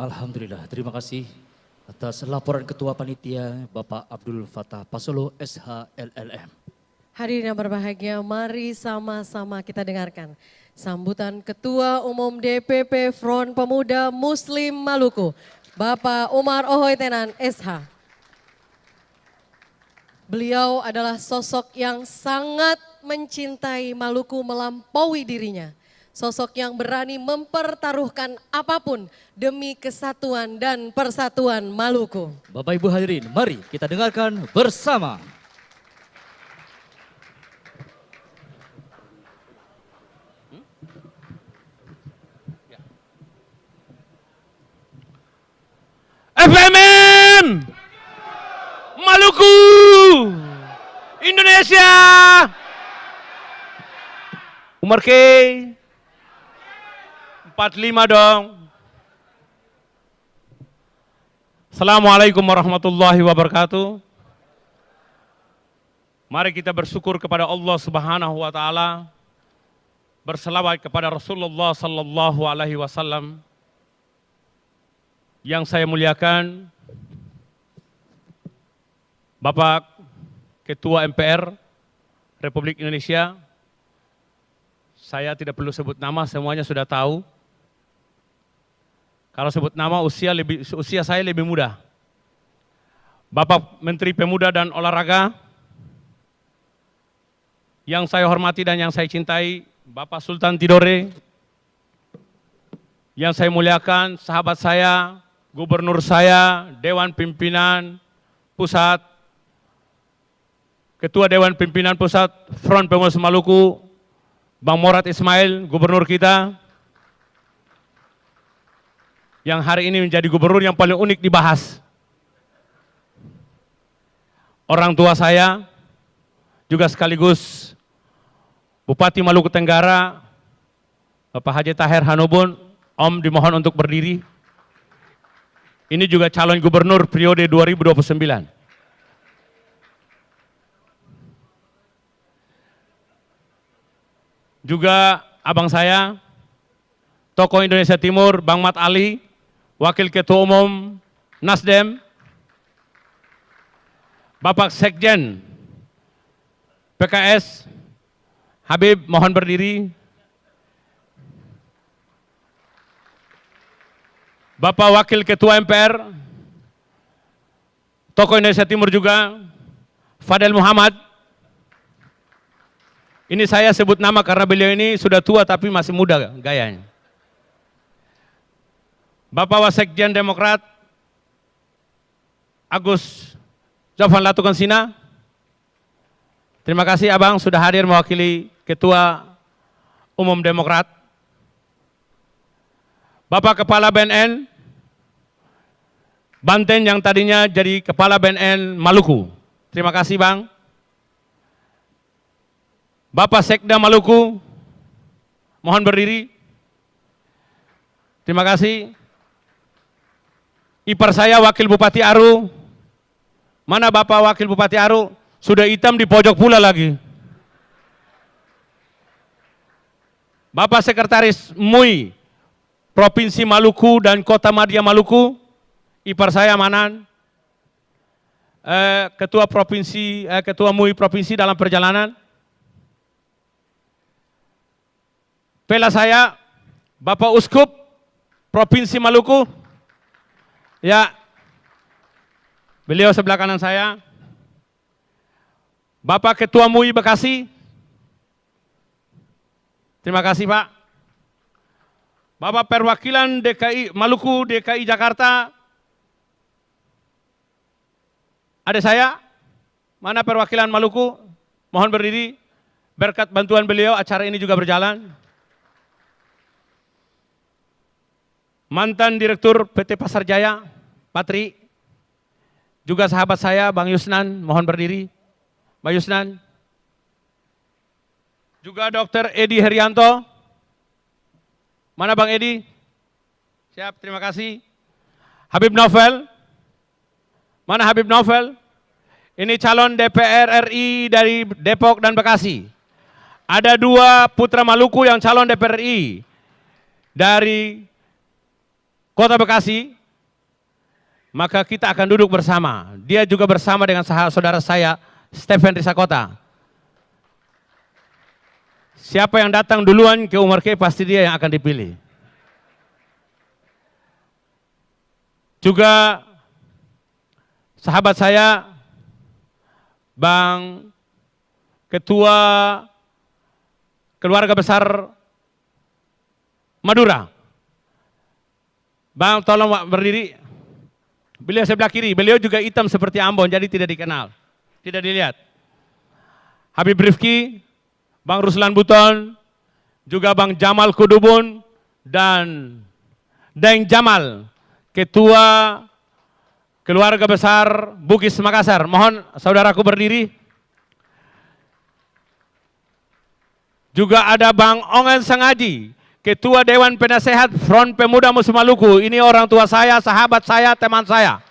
Alhamdulillah, terima kasih atas laporan Ketua Panitia Bapak Abdul Fattah Pasolo SHLLM. Hadirin yang berbahagia, mari sama-sama kita dengarkan sambutan Ketua Umum DPP Front Pemuda Muslim Maluku, Bapak Umar Ohoy Tenan SH. Beliau adalah sosok yang sangat mencintai Maluku melampaui dirinya. Sosok yang berani mempertaruhkan apapun demi kesatuan dan persatuan Maluku. Bapak Ibu hadirin, mari kita dengarkan bersama. FMM Maluku Indonesia Umar K 45 dong. Assalamualaikum warahmatullahi wabarakatuh. Mari kita bersyukur kepada Allah Subhanahu wa taala, berselawat kepada Rasulullah sallallahu alaihi wasallam. Yang saya muliakan Bapak Ketua MPR Republik Indonesia, saya tidak perlu sebut nama, semuanya sudah tahu. Kalau sebut nama usia saya lebih muda. Bapak Menteri Pemuda dan Olahraga, yang saya hormati dan yang saya cintai, Bapak Sultan Tidore, yang saya muliakan sahabat saya, Gubernur saya, Dewan Pimpinan Pusat, Ketua Dewan Pimpinan Pusat Front Pemuda Maluku, Bang Morat Ismail, Gubernur kita, yang hari ini menjadi gubernur yang paling unik dibahas. Orang tua saya, juga sekaligus Bupati Maluku Tenggara, Bapak Haji Tahir Hanubun. Om dimohon untuk berdiri. Ini juga calon gubernur periode 2029. Juga abang saya, tokoh Indonesia Timur, Bang Mat Ali, Wakil Ketua Umum Nasdem, Bapak Sekjen PKS, Habib mohon berdiri. Bapak Wakil Ketua MPR, tokoh Indonesia Timur juga, Fadel Muhammad. Ini saya sebut nama karena beliau ini sudah tua tapi masih muda gayanya. Bapak Wasekjen Demokrat, Agus Jafan Latukan Sina. Terima kasih abang sudah hadir mewakili Ketua Umum Demokrat. Bapak Kepala BNN Banten yang tadinya jadi Kepala BNN Maluku. Terima kasih bang. Bapak Sekda Maluku, mohon berdiri. Terima kasih. Ipar saya Wakil Bupati Aru. Mana Bapak Wakil Bupati Aru? Sudah hitam di pojok pula lagi. Bapak Sekretaris MUI Provinsi Maluku dan Kota Madya Maluku, ipar saya Manan. Ketua Provinsi, Ketua MUI Provinsi dalam perjalanan. Pela saya Bapak Uskup Provinsi Maluku. Ya, beliau sebelah kanan saya. Bapak Ketua MUI Bekasi. Terima kasih Pak. Bapak Perwakilan DKI Maluku, DKI Jakarta. Ada saya. Mana perwakilan Maluku? Mohon berdiri. Berkat bantuan beliau acara ini juga berjalan. Mantan Direktur PT Pasar Jaya, Patri. Juga sahabat saya, Bang Yusnan, mohon berdiri. Bang Yusnan. Juga Dr. Edi Herianto. Mana Bang Edi? Siap, terima kasih. Habib Novel. Mana Habib Novel? Ini calon DPR RI dari Depok dan Bekasi. Ada dua putra Maluku yang calon DPR RI dari Kota Bekasi, maka kita akan duduk bersama. Dia juga bersama dengan saudara saya, Stephen Risakota. Siapa yang datang duluan ke Umar K, pasti dia yang akan dipilih. Juga sahabat saya, Bang Ketua Keluarga Besar Madura. Bang, tolong berdiri. Beliau sebelah kiri, beliau juga hitam seperti Ambon, jadi tidak dikenal, tidak dilihat. Habib Rifki, Bang Ruslan Buton, juga Bang Jamal Kudubun, dan Deng Jamal, Ketua Keluarga Besar Bugis Makassar. Mohon saudaraku berdiri. Juga ada Bang Ongen Sengaji, Ketua Dewan Penasehat Front Pemuda Muslim Maluku. Ini orang tua saya, sahabat saya, teman saya,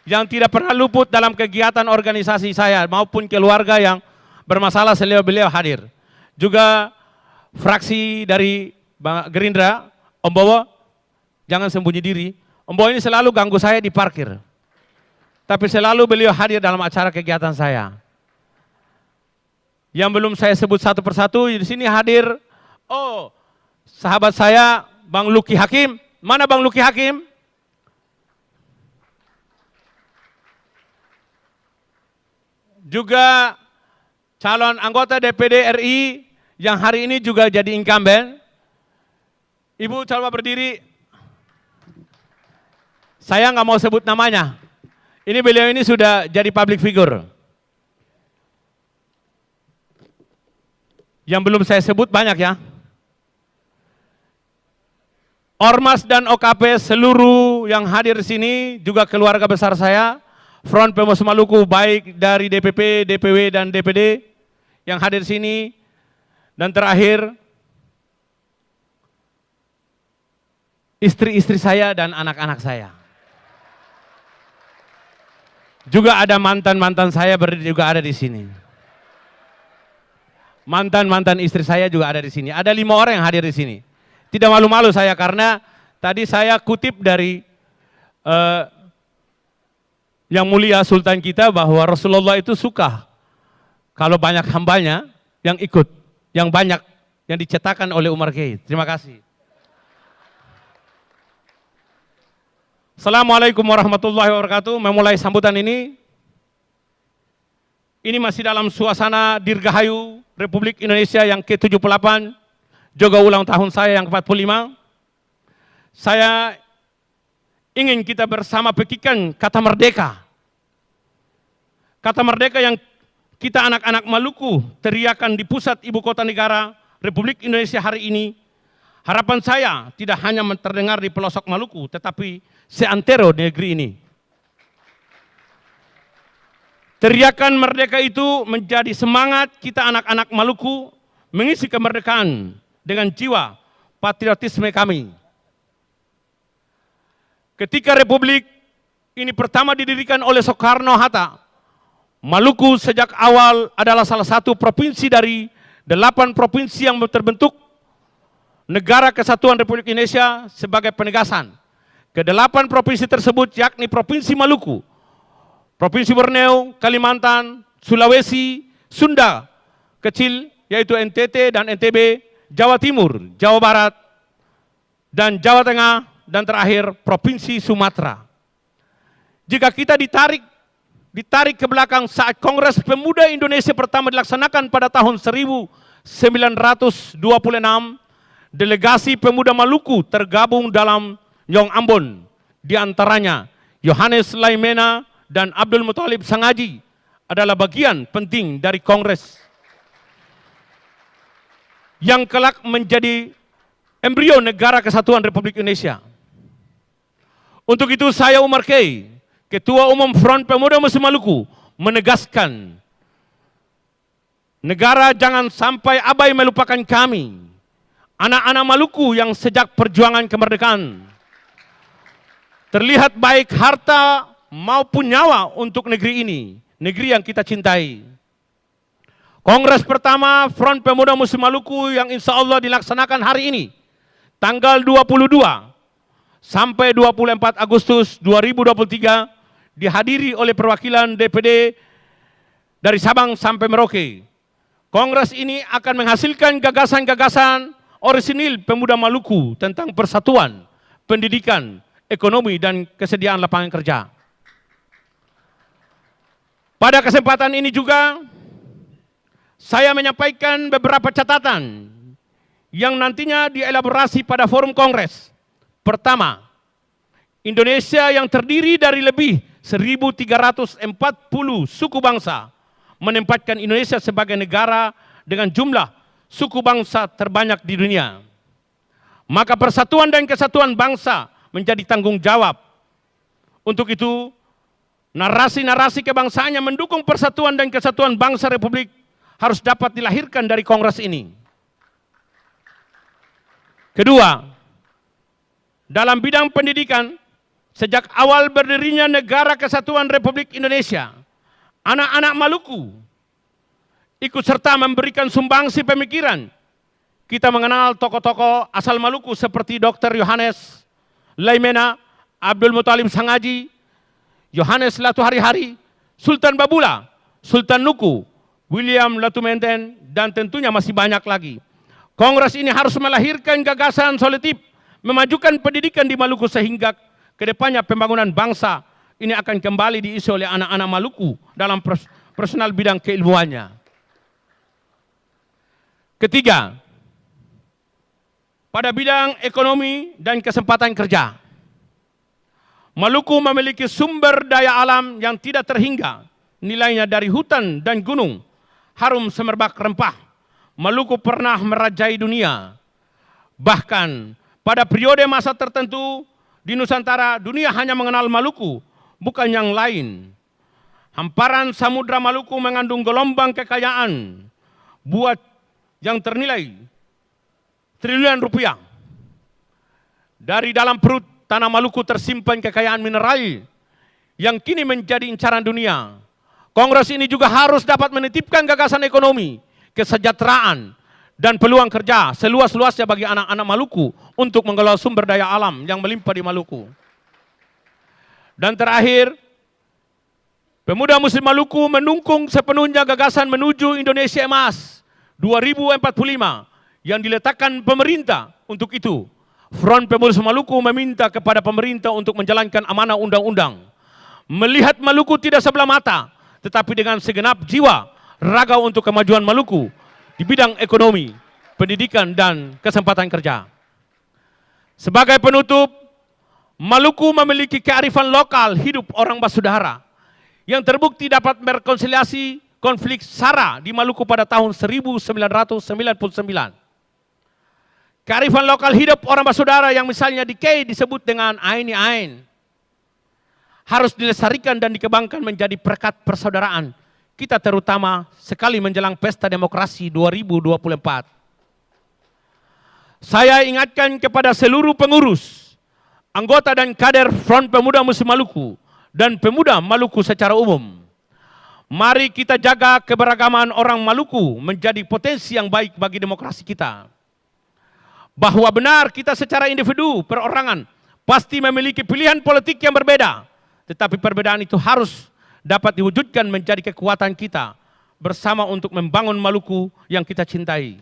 yang tidak pernah luput dalam kegiatan organisasi saya maupun keluarga yang bermasalah, beliau hadir. Juga fraksi dari Gerindra, Om Bowo, jangan sembunyi diri. Om Bowo ini selalu ganggu saya di parkir, tapi selalu beliau hadir dalam acara kegiatan saya. Yang belum saya sebut satu persatu, di sini hadir, oh, sahabat saya, Bang Luki Hakim. Mana Bang Luki Hakim? Juga calon anggota DPD RI yang hari ini juga jadi incumbent. Ibu coba berdiri. Saya nggak mau sebut namanya. Ini beliau ini sudah jadi public figure. Yang belum saya sebut banyak ya. Ormas dan OKP seluruh yang hadir di sini, juga keluarga besar saya, Front Pemuda Maluku, baik dari DPP, DPW, dan DPD yang hadir di sini. Dan terakhir, istri-istri saya dan anak-anak saya. Juga ada mantan-mantan saya juga ada di sini. Mantan-mantan istri saya juga ada di sini. Ada 5 orang yang hadir di sini. Tidak malu-malu saya karena tadi saya kutip dari Yang Mulia Sultan kita bahwa Rasulullah itu suka kalau banyak hambanya yang ikut, yang banyak yang dicetakkan oleh Umar K. Terima kasih. Assalamualaikum warahmatullahi wabarakatuh. Memulai sambutan ini masih dalam suasana Dirgahayu Republik Indonesia yang ke-78, juga ulang tahun saya yang ke-45. Saya ingin kita bersama pekikan kata merdeka. Kata merdeka yang kita anak-anak Maluku teriakan di pusat ibu kota negara Republik Indonesia hari ini. Harapan saya tidak hanya terdengar di pelosok Maluku, tetapi seantero negeri ini. Teriakan merdeka itu menjadi semangat kita anak-anak Maluku mengisi kemerdekaan dengan jiwa patriotisme kami. Ketika Republik ini pertama didirikan oleh Soekarno-Hatta, Maluku sejak awal adalah salah satu provinsi dari 8 provinsi yang terbentuk Negara Kesatuan Republik Indonesia sebagai penegasan. Ke-8 provinsi tersebut yakni Provinsi Maluku, Provinsi Borneo, Kalimantan, Sulawesi, Sunda kecil yaitu NTT dan NTB, Jawa Timur, Jawa Barat, dan Jawa Tengah, dan terakhir Provinsi Sumatera. Jika kita ditarik ke belakang saat Kongres Pemuda Indonesia pertama dilaksanakan pada tahun 1926, delegasi pemuda Maluku tergabung dalam Nyong Ambon, di antaranya Yohanes Laimena dan Abdul Muthalib Sangaji adalah bagian penting dari Kongres yang kelak menjadi embrio Negara Kesatuan Republik Indonesia. Untuk itu saya Umar K, Ketua Umum Front Pemuda Muslim Maluku, menegaskan negara jangan sampai abai melupakan kami, anak-anak Maluku yang sejak perjuangan kemerdekaan terlihat baik harta maupun nyawa untuk negeri ini, negeri yang kita cintai. Kongres pertama Front Pemuda Muslim Maluku yang insya Allah dilaksanakan hari ini, tanggal 22 sampai 24 Agustus 2023 dihadiri oleh perwakilan DPD dari Sabang sampai Merauke. Kongres ini akan menghasilkan gagasan-gagasan orisinil pemuda Maluku tentang persatuan, pendidikan, ekonomi, dan kesediaan lapangan kerja. Pada kesempatan ini juga, saya menyampaikan beberapa catatan yang nantinya dielaborasi pada forum kongres. Pertama, Indonesia yang terdiri dari lebih 1.340 suku bangsa menempatkan Indonesia sebagai negara dengan jumlah suku bangsa terbanyak di dunia. Maka persatuan dan kesatuan bangsa menjadi tanggung jawab. Untuk itu, narasi-narasi kebangsaan yang mendukung persatuan dan kesatuan bangsa Republik harus dapat dilahirkan dari kongres ini. Kedua, dalam bidang pendidikan, sejak awal berdirinya Negara Kesatuan Republik Indonesia, anak-anak Maluku ikut serta memberikan sumbangsi pemikiran. Kita mengenal tokoh-tokoh asal Maluku seperti Dr. Yohanes Laimena, Abdul Muthalib Sangaji, Yohanes Latu Hari-Hari, Sultan Babula, Sultan Nuku, William Latumenten, dan tentunya masih banyak lagi. Kongres ini harus melahirkan gagasan solutif, memajukan pendidikan di Maluku sehingga kedepannya pembangunan bangsa ini akan kembali diisi oleh anak-anak Maluku dalam personal bidang keilmuannya. Ketiga, pada bidang ekonomi dan kesempatan kerja, Maluku memiliki sumber daya alam yang tidak terhingga, nilainya dari hutan dan gunung, harum semerbak rempah. Maluku pernah merajai dunia. Bahkan pada periode masa tertentu di Nusantara, dunia hanya mengenal Maluku, bukan yang lain. Hamparan samudra Maluku mengandung gelombang kekayaan buat yang ternilai triliunan rupiah. Dari dalam perut tanah Maluku tersimpan kekayaan mineral yang kini menjadi incaran dunia. Kongres ini juga harus dapat menitipkan gagasan ekonomi, kesejahteraan, dan peluang kerja seluas-luasnya bagi anak-anak Maluku untuk mengelola sumber daya alam yang melimpah di Maluku. Dan terakhir, pemuda Muslim Maluku mendukung sepenuhnya gagasan menuju Indonesia Emas 2045 yang diletakkan pemerintah. Untuk itu, Front Pemuda Maluku meminta kepada pemerintah untuk menjalankan amanah undang-undang, melihat Maluku tidak sebelah mata, tetapi dengan segenap jiwa, raga untuk kemajuan Maluku di bidang ekonomi, pendidikan, dan kesempatan kerja. Sebagai penutup, Maluku memiliki kearifan lokal hidup orang Basudara yang terbukti dapat merekonsiliasi konflik SARA di Maluku pada tahun 1999. Kearifan lokal hidup orang Basudara yang misalnya di Kei disebut dengan Aini Ain harus dilestarikan dan dikembangkan menjadi perekat persaudaraan kita, terutama sekali menjelang pesta demokrasi 2024. Saya ingatkan kepada seluruh pengurus, anggota dan kader Front Pemuda Muslim Maluku dan pemuda Maluku secara umum. Mari kita jaga keberagaman orang Maluku menjadi potensi yang baik bagi demokrasi kita. Bahwa benar kita secara individu, perorangan, pasti memiliki pilihan politik yang berbeda. Tetapi perbedaan itu harus dapat diwujudkan menjadi kekuatan kita bersama untuk membangun Maluku yang kita cintai.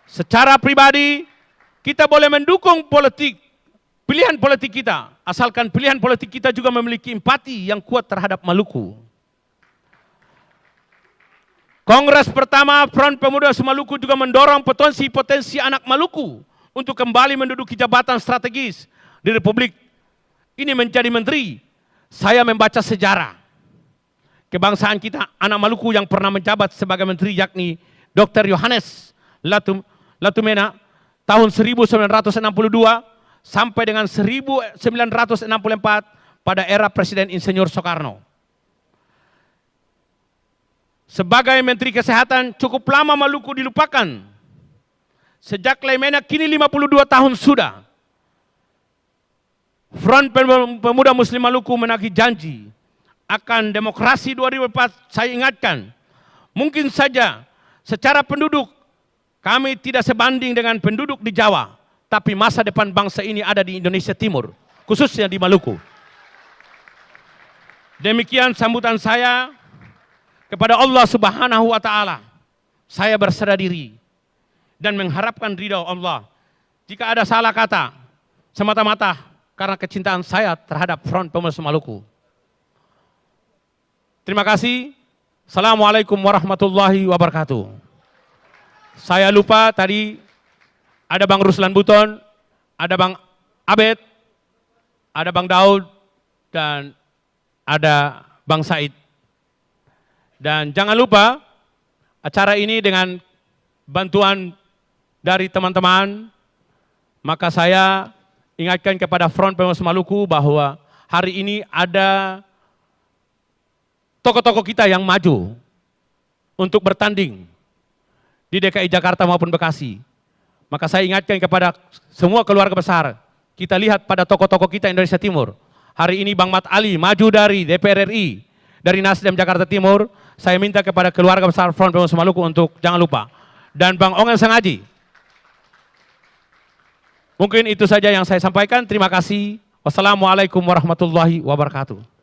Secara pribadi, kita boleh mendukung pilihan politik kita, asalkan pilihan politik kita juga memiliki empati yang kuat terhadap Maluku. Kongres pertama Front Pemuda Maluku juga mendorong potensi-potensi anak Maluku untuk kembali menduduki jabatan strategis di Republik ini menjadi menteri. Saya membaca sejarah kebangsaan kita, anak Maluku yang pernah menjabat sebagai menteri yakni Dr. Yohanes Latumena tahun 1962 sampai dengan 1964 pada era Presiden Insinyur Soekarno. Sebagai Menteri Kesehatan, cukup lama Maluku dilupakan. Sejak Laimena kini 52 tahun sudah. Front Pemuda Muslim Maluku menagih janji akan demokrasi 2004. Saya ingatkan, mungkin saja secara penduduk kami tidak sebanding dengan penduduk di Jawa, tapi masa depan bangsa ini ada di Indonesia Timur, khususnya di Maluku. Demikian sambutan saya kepada Allah Subhanahu wa Ta'ala. Saya berserah diri dan mengharapkan ridha Allah. Jika ada salah kata, semata-mata karena kecintaan saya terhadap Front Pemuda Maluku. Terima kasih. Assalamualaikum warahmatullahi wabarakatuh. Saya lupa tadi ada Bang Ruslan Buton, ada Bang Abed, ada Bang Daud, dan ada Bang Said. Dan jangan lupa acara ini dengan bantuan dari teman-teman, maka saya ingatkan kepada Front Pemuda Maluku bahwa hari ini ada tokoh-tokoh kita yang maju untuk bertanding di DKI Jakarta maupun Bekasi. Maka saya ingatkan kepada semua keluarga besar, kita lihat pada tokoh-tokoh kita Indonesia Timur. Hari ini Bang Mat Ali maju dari DPR RI, dari Nasdem Jakarta Timur. Saya minta kepada keluarga besar Front Pemuda Maluku untuk jangan lupa. Dan Bang Ongen Sengaji. Mungkin itu saja yang saya sampaikan. Terima kasih. Wassalamualaikum warahmatullahi wabarakatuh.